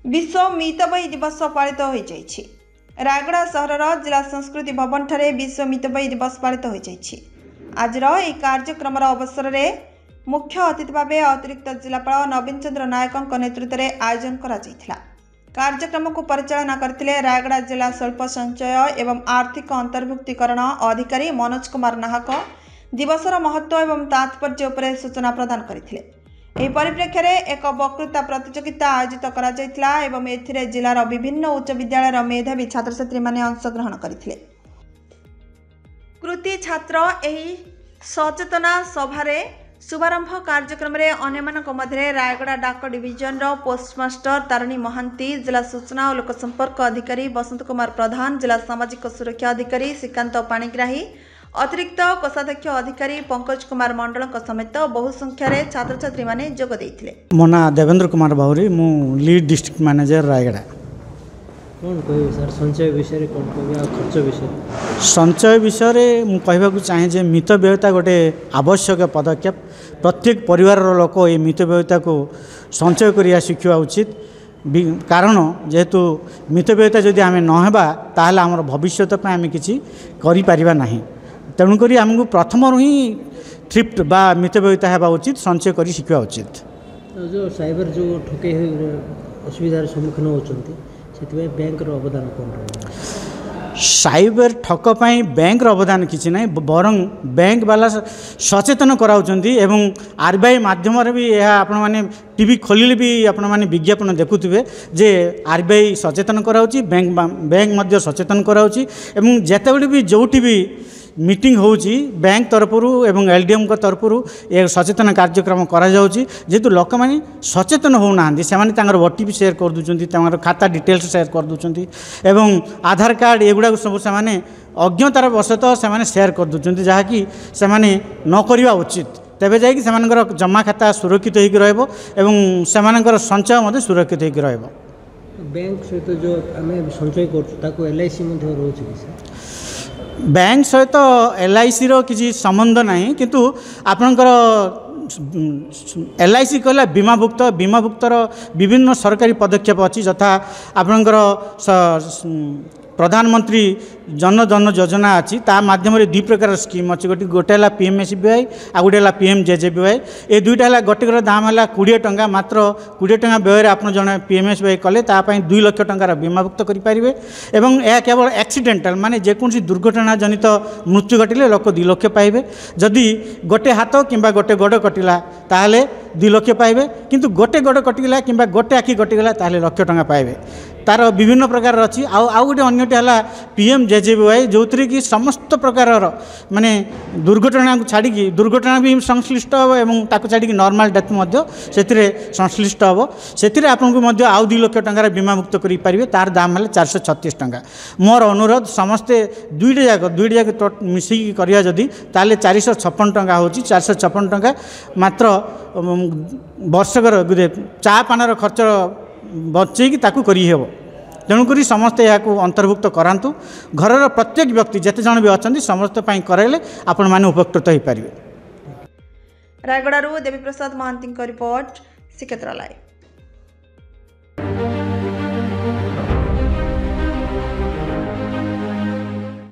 विश्व मितबई दिवस पालित हो जाइछि। रायगड़ा सहरर जिला संस्कृति भवन ठारे विश्व मितबई दिवस पालित हो जाइछि। आजर यह कार्यक्रम अवसर में मुख्य अतिथि भाव अतिरिक्त जिलापाल नवीन चंद्र नायक नेतृत्व में आयोजन करा जायथिला। कार्यक्रम को परिचालना करथिले रायगड़ा जिला शिल्प संचय एवं आर्थिक अंतर्भुक्तिकरण अधिकारी मनोज कुमार नाहक दिवसर महत्व एवं तात्पर्य उपरे सूचना प्रदान करथिले। एही परिप्रेक्षी में एक वक्तृता प्रतियोगिता आयोजित करा जायथिला एवं एथिरे जिलार विभिन्न उच्च विद्यालयर मेधावी छात्र छात्री माने अंशग्रहण करथिले। कृति छात्र एही सचेतना सभारे शुभारंभ कार्यक्रम में अन्यमानक मध्य रायगड़ा डाक डिविजन पोस्टमास्टर तारिणी महांती, जिला सूचना और लोक संपर्क अधिकारी बसंत कुमार प्रधान, जिला सामाजिक सुरक्षा अधिकारी श्रीकांत पाणिग्राही, अतिरिक्त कोषाध्यक्ष अधिकारी पंकज कुमार मंडल समेत बहु संख्यार छात्र छात्री माने जोग देइथिले। मो ना देवेंद्र कुमार बाहुरी, मु लीड डिस्ट्रिक्ट मैनेजर रायगड़ा। कौन कह सर संचय विषय कौन कह खर्च विषय? संचय विषय मु कहबाकू चाहे जे मितव्ययिता गोटे आवश्यक पदक्षेप। प्रत्येक परिवार लोक ये मितव्ययिता को संचय करिया शिखा उचित। कारण जेहेतु मितव्ययिता जदि आम नहेबा ताहले हमर भविष्यत पे आम किछि करि परिबा नाही। तेणुक आमको प्रथम ही थ्रिफ्ट बा मितव्ययिता हेबा उचित, संचय करी शिखा उचित। तो जो साइबर जो ठके असुविधार सम्मुखीन होचंती से बैंक अवदान कौन रहा? साइबर ठक पाई बैंक अवदान किसी ना, बरं बैंक वाला सचेतन कराउछंती एवं आरबीआई माध्यम भी यह आपण माने टीवी खोलिले भी आपण माने विज्ञापन देखुथिबे जे आरबीआई सचेतन कराउची, बैंक मध्य सचेतन कराउची एवं जेतेबेले भी जोटी भी मीटिंग होउची बैंक तरफरु एवं एलडीएम को तरफरु एक सचेतन कार्यक्रम करा जाउची। जेतु लोक माने सचेतन हो नांदी से माने तांगर ओटीपी शेयर कर दुचंती, तांगर खाता डिटेल्स शेयर कर दुचंती एवं आधार कार्ड एगुडा सब से माने अज्ञतार वशतः से माने शेयर कर दुचंती, जहा कि से माने न करिवा उचित। तेबे जाय कि से मानकर जमा खाता सुरक्षित होइक रहबो एवं से मानकर संचय मध्ये सुरक्षित होइक रहबो। बैंक सहित जो आमे संचय करछु ताको एलआईसी मध्ये रहउची कि बैंक सहित एलआईसी रो किसी संबंध नहीं, किंतु आपणकर एलआईसी कहला बीमाभुक्तर विभिन्न सरकारी पदक्षेप अच्छी, यथा आपणकर प्रधानमंत्री जन धन योजना अच्छी, ता माध्यम दुई प्रकार स्कीम अच्छी। गोटे है पीएमएसबीवाई आ गोटे है पीएमजेजेबीवाई। ये दुईटा है गोटे दाम है 20 टंका, मात्र 20 टंका व्यय आपन जड़े पीएमएसबीवाई कले 2 लाख टंकार बीमाभुक्त करेंगे। एवं यह केवल एक्सीडेंटाल माने जेकोसी दुर्घटना जनित मृत्यु घटिले लोक 2 लाख पाइबे। जदि गोटे हाथ किंबा गोटे गोड़ कटिला ताहले 2 लाख पाइबे, किंतु गोटे गोड़ कटिगला किंबा गोटे आखि कटिगला ताहले लाख टंका पाइबे। तार विभिन्न प्रकार अच्छी। आउ गोटे अन्यटी है पीएमजेजेबीवाई, जो थी कि समस्त प्रकार माने दुर्घटना को छाड़ी दुर्घटना भी संश्लिष्ट हम एवं ताको छाड़ी नॉर्मल डेथ से संश्लिष्ट हम से आपको आउ 2 लाख टंकार बीमामुक्त करेंगे। तार दाम है 436 टंका। मोर अनुरोध समस्ते दुईटा जाक मिसिकी करिया जदि ताले 456 टंका होची। 456 टंका मात्र वर्षकर चा पानार खर्च बचेकी ताकू करी हेबो। तेणुक समस्ते यहाँ अंतर्भुक्त करातु। घरर प्रत्येक व्यक्ति जिते जन भी अच्छा समस्त कराइले आपण माने उपकृत हो पारे। रायगड़ा देवी प्रसाद महांती रिपोर्ट, श्रीक्षेत्र लाइव।